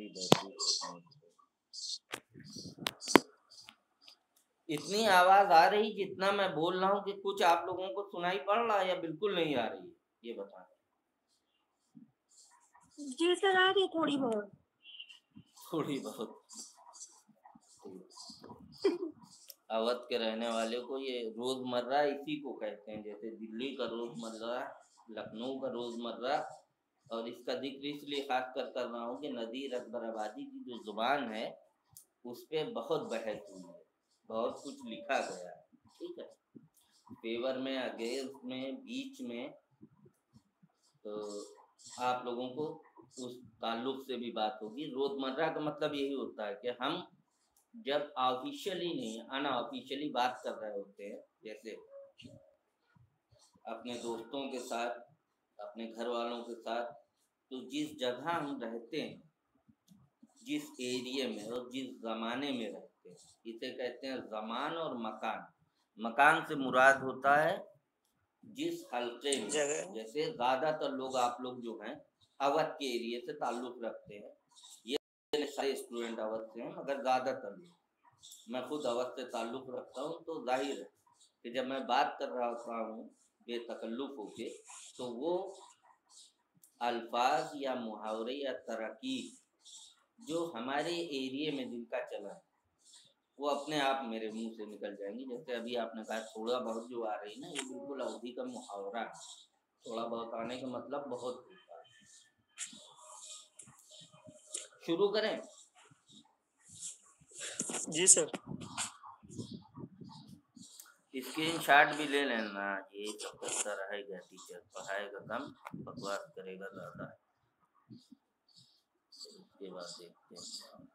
ابھی بیٹری ختم ہو گئی۔ اتنی آواز آ رہی جتنا میں بول رہا ہوں کہ کچھ آپ لوگوں کو سنائی پڑ رہا ہے یا بالکل نہیں آ رہی ہے یہ بتائیں۔ جی سر آ رہی تھوڑی بہت۔ تھوڑی بہت اودھ کے رہنے والے کو یہ روزمرہ اسی کو کہتے ہیں، جیسے دلی کا روزمرہ، لکھنؤ کا روزمرہ، اور اس کا ذکر اس لیے خاص کر رہا ہوں کہ نذیر اکبر آبادی کی جو زبان ہے اس پہ بہت بحث ہوئی ہے، بہت کچھ لکھا گیا ہے، ٹھیک ہے، فیور میں، اگینسٹ میں، بیچ میں، تو آپ لوگوں کو اس تعلق سے بھی بات ہوگی۔ روزمرہ کا مطلب یہی ہوتا ہے کہ ہم جب آفیشلی نہیں ان آفیشلی بات کر رہے ہوتے ہیں، جیسے اپنے دوستوں کے ساتھ، اپنے گھر والوں کے ساتھ، تو جس جگہ ہم رہتے ہیں، جس ایریے میں اور جس زمانے میں رہتے ہیں، اسے کہتے ہیں زمان اور مکان۔ مکان سے مراد ہوتا ہے جس حلقے میں، جیسے زیادہ تر لوگ آپ لوگ جو ہیں اودھ کے ایریے سے تعلق رکھتے ہیں، یہ سارے اسٹوڈنٹ اودھ سے ہیں مگر زیادہ تر لوگ، میں خود اودھ سے تعلق رکھتا ہوں، تو ظاہر ہے کہ جب میں بات کر رہا ہوتا ہوں بے تکلف ہو کے، تو وہ الفاظ یا محاورے یا تراکیب جو ہمارے ایریے میں جن کا چلا ہے وہ اپنے آپ میرے منہ سے نکل جائیں گی۔ جیسے ابھی آپ نے کہا تھوڑا بہت جو آ رہی نا، یہ بالکل اودھی کا محاورہ ہے، تھوڑا بہت آنے کا مطلب بہت ہوتا ہے۔ شروع کریں؟ جی سر۔ اسکرین شاٹ بھی لے لینا، یہ سب کرتا رہے گا ٹیچر، پڑھائے گا کم، بکواس کرے گا زیادہ۔ اس کے بعد دیکھتے ہیں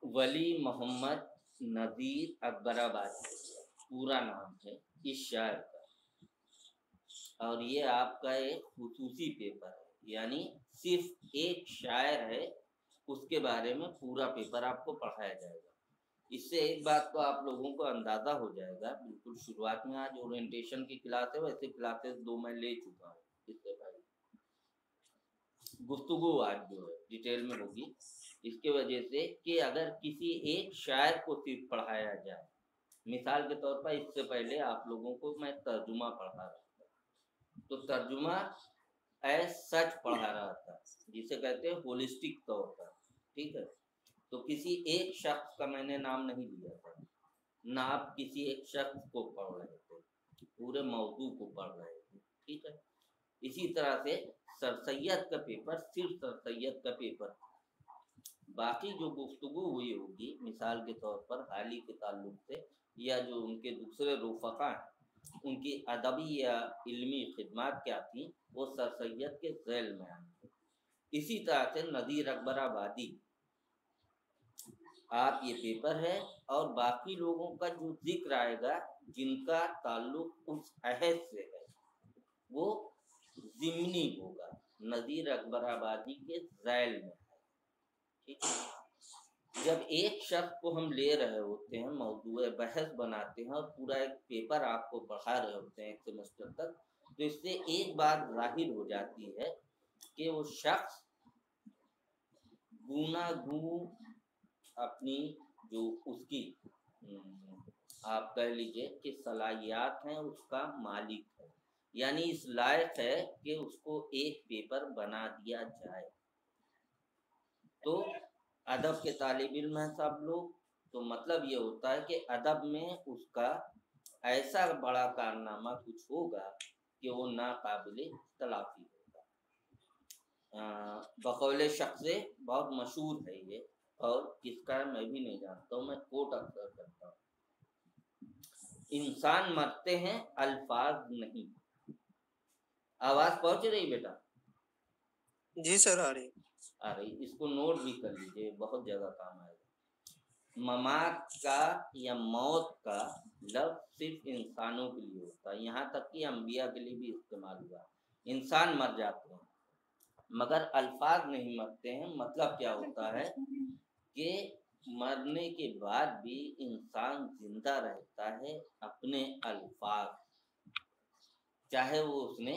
ولی محمد نذیر اکبر آبادی پورا نام ہے اس شاعر کا، اور یہ آپ کا ایک خصوصی پیپر ہے، یعنی صرف ایک شاعر ہے اس کے بارے میں پورا پیپر آپ کو پڑھایا جائے گا۔ اس سے ایک بات تو آپ لوگوں کو اندازہ ہو جائے گا، بالکل شروعات میں آج اورینٹیشن کی کلاس ہے، ویسے کلاسز 2 میں لے چکا ہوں، اس سے پہلے گفتگو آج جو ہے ڈیٹیل میں ہوگی، اس کی وجہ سے کہ اگر کسی ایک شاعر کو صرف پڑھایا جائے، مثال کے طور پر اس سے پہلے آپ لوگوں کو میں ترجمہ پڑھا رہا تھا، تو ترجمہ ایز سچ پڑھا رہا تھا، جسے کہتے ہیں ہولسٹک طور پر، ٹھیک ہے، تو کسی ایک شخص کا میں نے نام نہیں لیا تھا، نہ آپ کسی ایک شخص کو پڑھ رہے تھے، پورے موضوع کو پڑھ رہے تھے، ٹھیک ہے۔ اسی طرح سے سر سید کا پیپر صرف سر سید کا پیپر، باقی جو گفتگو ہوئی ہوگی مثال کے طور پر حالی کے تعلق سے، یا جو ان کے دوسرے رفقا ہیں ان کی ادبی یا علمی خدمات کیا تھیں، وہ سر سید کے ذیل میں آئیں گے۔ اسی طرح سے نذیر اکبر آبادی آپ یہ پیپر ہے، اور باقی لوگوں کا جو ذکر آئے گا جن کا تعلق اس عہد سے ہے وہ ضمنی ہوگا، نذیر اکبر آبادی کے ذیل میں ہے، ٹھیک ہے۔ جب ایک شخص کو ہم لے رہے ہوتے ہیں، موضوع بحث بناتے ہیں اور پورا ایک پیپر آپ کو پڑھا رہے ہوتے ہیں ایک سیمسٹر تک، تو اس سے ایک بات ظاہر ہو جاتی ہے کہ وہ شخص گوناگوں اپنی جو اس کی آپ کہہ لیجئے کہ صلاحیات ہیں اس کا مالک ہے، یعنی اس لائق ہے کہ اس کو ایک پیپر بنا دیا جائے۔ تو ادب کے طالب علم ہیں سب لوگ، تو مطلب یہ ہوتا ہے کہ ادب میں اس کا ایسا بڑا کارنامہ کچھ ہوگا کہ وہ ناقابل تلافی ہوگا۔ بقول شخص بہت مشہور ہے یہ، اور کس کا میں بھی نہیں جانتا ہوں، میں کوٹ اکثر کرتا ہوں، انسان مرتے ہیں الفاظ نہیں۔ آواز پہنچ رہی بیٹا؟ جی سر آ رہی۔ اس کو نوٹ بھی کر لیجئے، بہت زیادہ کام آئے گا۔ ممات کا یا موت کا لفظ صرف انسانوں کے لیے ہوتا ہے، یہاں تک کہ انبیاء کے لیے بھی استعمال ہوا، انسان مر جاتے ہیں مگر الفاظ نہیں مرتے ہیں۔ مطلب کیا ہوتا ہے کہ مرنے کے بعد بھی انسان زندہ رہتا ہے اپنے الفاظ، چاہے وہ اس نے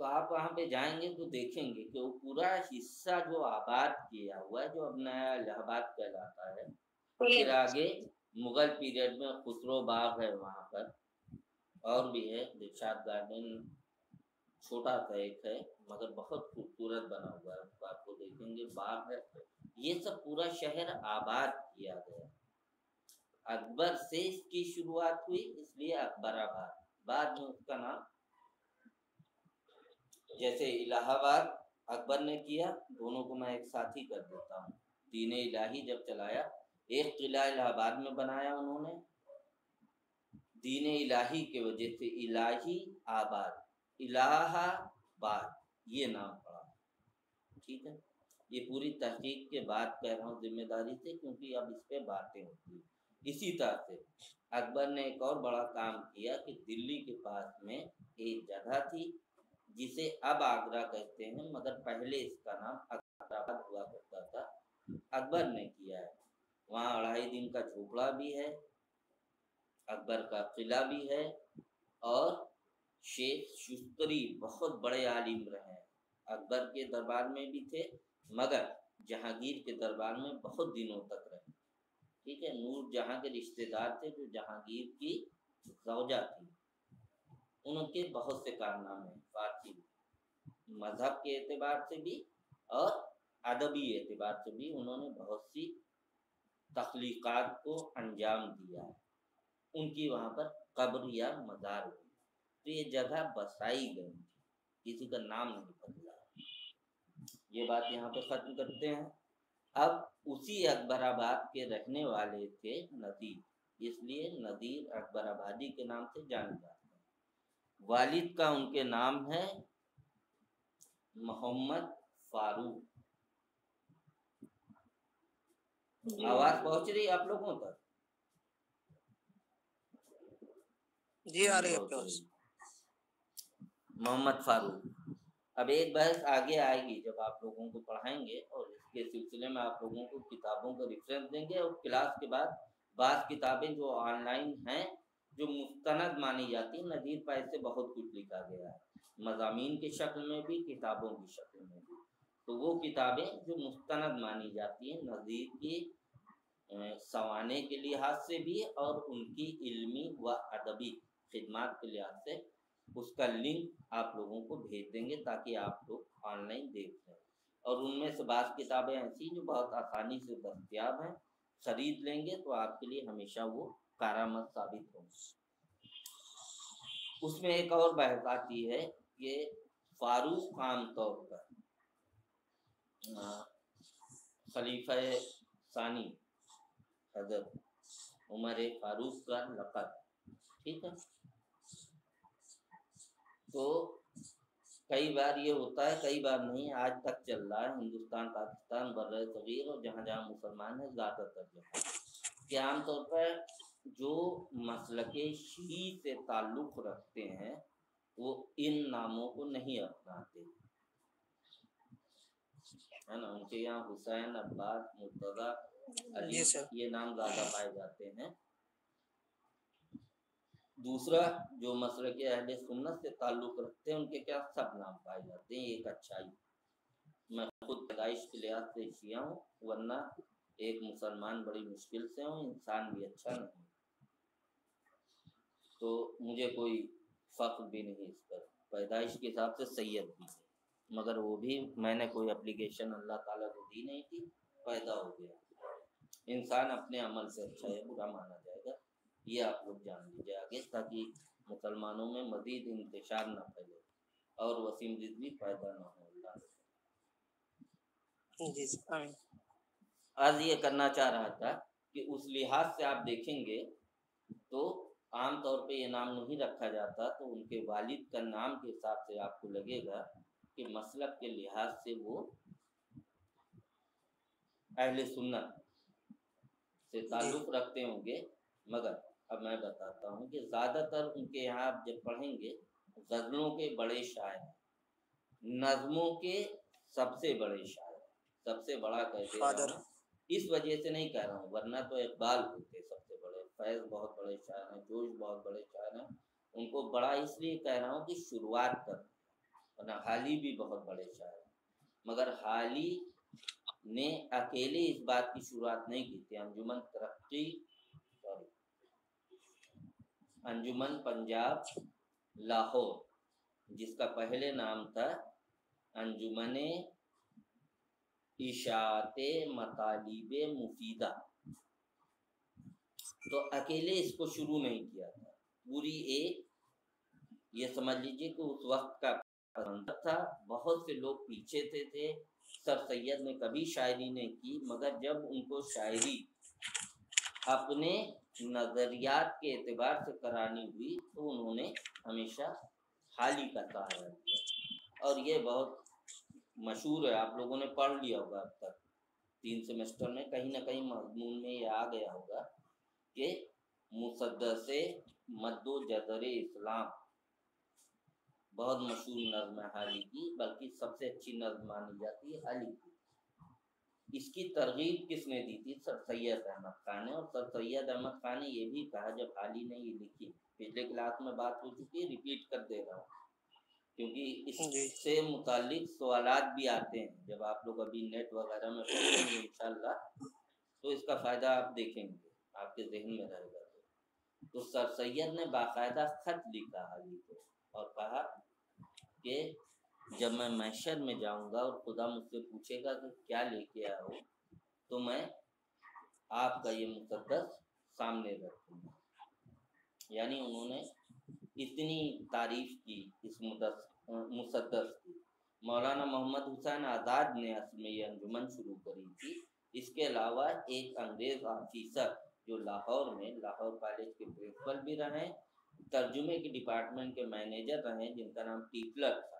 تو آپ وہاں پہ جائیں گے تو دیکھیں گے کہ وہ پورا حصہ جو آباد کیا ہوا ہے جو اب نیا الہ آباد کہلاتا ہے، پھر آگے مغل پیریڈ میں خسرو باغ ہے وہاں پر، اور بھی ہے دلشاد گارڈن، چھوٹا سا ایک ہے مگر بہت خوبصورت بنا ہوا ہے، آپ کو دیکھیں گے باغ ہے، یہ سب پورا شہر آباد کیا گیا۔ اکبر سے اس کی شروعات ہوئی، اس لیے اکبر آباد، بعد میں اس کا نام، جیسے الہ آباد اکبر نے کیا، دونوں کو میں ایک ساتھ ہی کر دیتا ہوں، دین الہی جب چلایا، ایک قلعہ الہ آباد میں بنایا انہوں نے دین الہی کے وجہ سے، الہی آباد، الہ آباد یہ نام پڑا، ٹھیک ہے، یہ پوری تحقیق کے بعد کہہ رہا ہوں ذمہ داری سے، کیونکہ اب اس پہ باتیں ہوتی ہیں۔ اسی طرح سے اکبر نے ایک اور بڑا کام کیا کہ دلی کے پاس میں ایک جگہ تھی جسے اب آگرہ کہتے ہیں، مگر پہلے اس کا نام اکبر آباد ہوا کرتا تھا، اکبر نے کیا ہے، وہاں 2.5 دن کا جھوپڑا بھی ہے، اکبر کا قلعہ بھی ہے، اور شیخ شستری بہت بڑے عالم رہے ہیں، اکبر کے دربار میں بھی تھے مگر جہانگیر کے دربار میں بہت دنوں تک رہے، ٹھیک ہے، نور جہاں کے رشتہ دار تھے جو جہانگیر کی زوجہ تھی، ان کے بہت سے کارنامے ہیں فارسی مذہب کے اعتبار سے بھی اور ادبی اعتبار سے بھی، انہوں نے بہت سی تخلیقات کو انجام دیا ہے، ان کی وہاں پر قبر یا مزار ہوئی، تو یہ جگہ بسائی گئی تھی، کسی کا نام نہیں بدلا۔ یہ بات یہاں پہ ختم کرتے ہیں۔ اب اسی اکبر آباد کے رہنے والے تھے ندیر، اس لیے ندیر اکبر آبادی کے نام سے جانے جاتے ہیں۔ والد کا ان کے نام ہے محمد فاروق۔ آواز پہنچ رہی ہے آپ لوگوں تک؟ جی آ رہی ہے۔ محمد فاروق۔ اب ایک بحث آگے آئے گی جب آپ لوگوں کو پڑھائیں گے، اور اس کے سلسلے میں آپ لوگوں کو کتابوں کا ریفرنس دیں گے، اور کلاس کے بعد بعض کتابیں جو آن لائن ہیں جو مستند مانی جاتی ہیں، ندیر پائے سے بہت کچھ لکھا گیا ہے، مضامین کی شکل میں بھی، کتابوں کی شکل میں بھی، تو وہ کتابیں جو مستند مانی جاتی ہیں ندیر کی سوانح کے لحاظ سے بھی اور ان کی علمی و ادبی خدمات کے لحاظ سے، اس کا لنک آپ لوگوں کو بھیج دیں گے تاکہ آپ لوگ آن لائن دیکھ لیں، اور ان میں سے بعض کتابیں ایسی جو بہت آسانی سے دستیاب ہیں، خرید لیں گے تو آپ کے لیے ہمیشہ وہ کارآمد ثابت ہوں۔ اس میں ایک اور بحث آتی ہے کہ فاروق عام طور پر خلیفہ ثانی حضرت عمر فاروق کا لقب، ٹھیک ہے، تو کئی بار یہ ہوتا ہے، کئی بار نہیں، آج تک چل رہا ہے ہندوستان، پاکستان، بر صغیر اور جہاں جہاں مسلمان ہیں زیادہ تر جگہ، کہ عام طور پر جو مسلک شیعی سے تعلق رکھتے ہیں وہ ان ناموں کو نہیں اپناتے، ہے نا، ان کے یہاں حسین، عباس، مرتضیٰ، علی یہ نام زیادہ پائے جاتے ہیں۔ دوسرا جو مسلک اہل سنت سے تعلق رکھتے ہیں ان کے کیا سب نام پائے جاتے ہیں، یہ ایک اچھائی، میں خود پیدائش کے لحاظ سے شیعہ ہوں، ورنہ ایک مسلمان بڑی مشکل سے ہوں، انسان بھی اچھا نہیں، تو مجھے کوئی فخر بھی نہیں اس پر، پیدائش کے حساب سے سید بھی ہے، مگر وہ بھی میں نے کوئی اپلیکیشن اللہ تعالیٰ کو دی نہیں تھی، پیدا ہو گیا، انسان اپنے عمل سے اچھا ہے برا مانا جائے گا، یہ آپ لوگ جان لیجیے آگے، تاکہ مسلمانوں میں مزید انتشار نہ پھیلے اور وسیم رضوی پیدا نہ ہو۔ اللہ آج یہ کرنا چاہ رہا تھا کہ اس لحاظ سے آپ دیکھیں گے تو عام طور پہ یہ نام نہیں رکھا جاتا، تو ان کے والد کا نام کے حساب سے آپ کو لگے گا کہ مسلک کے لحاظ سے وہ اہل سنت سے تعلق رکھتے ہوں گے، مگر اب میں بتاتا ہوں کہ زیادہ تر ان کے یہاں آپ جب پڑھیں گے غزلوں کے بڑے شاعر ہیں، نظموں کے سب سے بڑے شاعر، سب سے بڑا کہہ رہا ہوں اس وجہ سے نہیں کہہ رہا ہوں، ورنہ تو اقبال ہوتے سب سے بڑے، فیض بہت بڑے شاعر ہیں، جوش بہت بڑے شاعر ہیں، ان کو بڑا اس لیے کہہ رہا ہوں کہ شروعات کر، حالی بھی بہت بڑے شاعر ہیں، مگر حالی نے اکیلے اس بات کی شروعات نہیں کی تھی۔ انجمن پنجاب لاہور، جس کا پہلے نام تھا انجمن اشاعت مطالب مفیدہ، تو اکیلے اس کو شروع نہیں کیا تھا، پوری ایک یہ سمجھ لیجیے کہ اس وقت کا تھا، بہت سے لوگ پیچھے تھے۔ سر سید نے کبھی شاعری نہیں کی، مگر جب ان کو شاعری اپنے نظریات کے اعتبار سے کرانی ہوئی تو انہوں نے ہمیشہ حالی کا سہارا لیا، اور یہ بہت مشہور ہے، آپ لوگوں نے پڑھ لیا ہوگا اب تک 3 سیمسٹر میں، کہیں نہ کہیں مضمون میں یہ آ گیا ہوگا کہ مسدس مد و جزر اسلام بہت مشہور نظم ہے حالی کی، بلکہ سب سے اچھی نظم مانی جاتی ہے حالی کی۔ اس کی ترغیب کس نے دی تھی؟ سر سید احمد خان نے، اور سر سید احمد خان نے یہ بھی کہا جب حالی نے یہ لکھی، پچھلے کلاس میں بات ہو چکی ہے، ریپیٹ کر دے رہا ہوں کیونکہ اس سے متعلق سوالات بھی آتے ہیں، جب آپ لوگ ابھی نیٹ وغیرہ میں پڑھیں گے انشاءاللہ تو اس کا فائدہ آپ دیکھیں گے، آپ کے ذہن میں رہے گا۔ تو سر سید نے باقاعدہ خط لکھا حالی کو اور کہا کہ جب میں محشر میں جاؤں گا اور خدا مجھ سے پوچھے گا کہ کیا لے کے آیا ہو، تو میں آپ کا یہ مسدس سامنے رکھوں گا۔ یعنی انہوں نے اتنی تعریف کی اس مسدس کی۔ مولانا محمد حسین آزاد نے اصل میں یہ انجمن شروع کری تھی۔ اس کے علاوہ ایک انگریز آفیسر جو لاہور میں لاہور کالج کے پرنسپل بھی رہے، ترجمے کی ڈپارٹمنٹ کے مینیجر رہے، جن کا نام ٹیپلر تھا،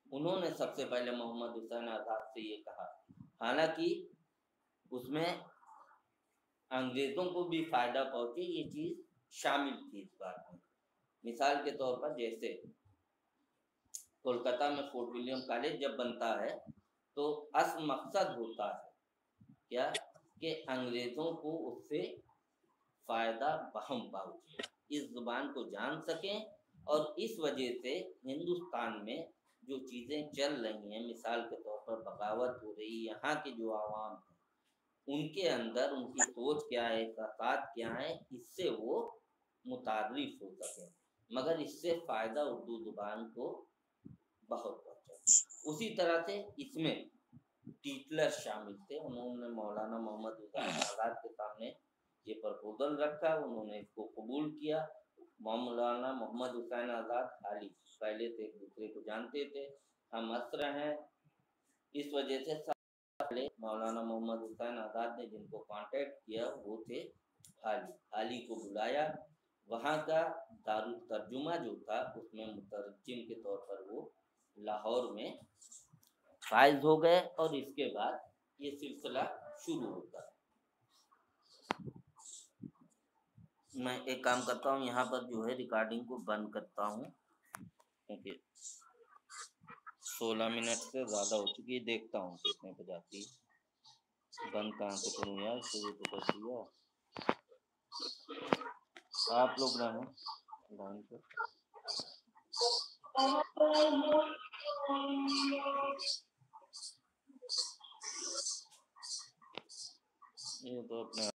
انہوں نے سب سے پہلے محمد حسین آزاد سے یہ کہا، حالانکہ اس میں انگریزوں کو بھی فائدہ پہنچے یہ چیز شامل تھی اس بات میں۔ مثال کے طور پر جیسے کولکتہ میں فورٹ ولیم کالج جب بنتا ہے تو اصل مقصد ہوتا ہے کیا کہ انگریزوں کو اس سے فائدہ بہم پہنچے، اس زبان کو جان سکیں، اور اس وجہ سے ہندوستان میں جو چیزیں چل رہی ہیں، مثال کے طور پر بغاوت ہو رہی، یہاں کے جو عوام ہیں ان کے اندر ان کی سوچ کیا ہے، احساسات کیا ہیں، اس سے وہ متعارف ہو سکیں، مگر اس سے فائدہ اردو زبان کو بہت پہنچا۔ اسی طرح سے اس میں ٹیٹلر شامل تھے، انہوں نے مولانا محمد حسین آزاد کے سامنے یہ پرپوزل رکھا، انہوں نے اس کو قبول کیا۔ مولانا محمد حسین آزاد حالی پہلے سے ایک دوسرے کو جانتے تھے، ہم عصر ہیں، اس وجہ سے پہلے مولانا محمد حسین آزاد نے جن کو کانٹیکٹ کیا وہ تھے حالی۔ حالی کو بلایا، وہاں کا دارالترجمہ جو تھا اس میں مترجم کے طور پر وہ لاہور میں فائز ہو گئے، اور اس کے بعد یہ سلسلہ شروع ہوتا ہے۔ میں ایک کام کرتا ہوں، یہاں پر جو ہے ریکارڈنگ کو بند کرتا ہوں کیونکہ 16 منٹ سے زیادہ ہو چکی ہے، دیکھتا ہوں کتنے پہ جاتی ہے۔ بند کہاں سے کروں یار، شروع تو کر دیا۔ آپ لوگ رہیں لائن پہ، یہ تو اپنے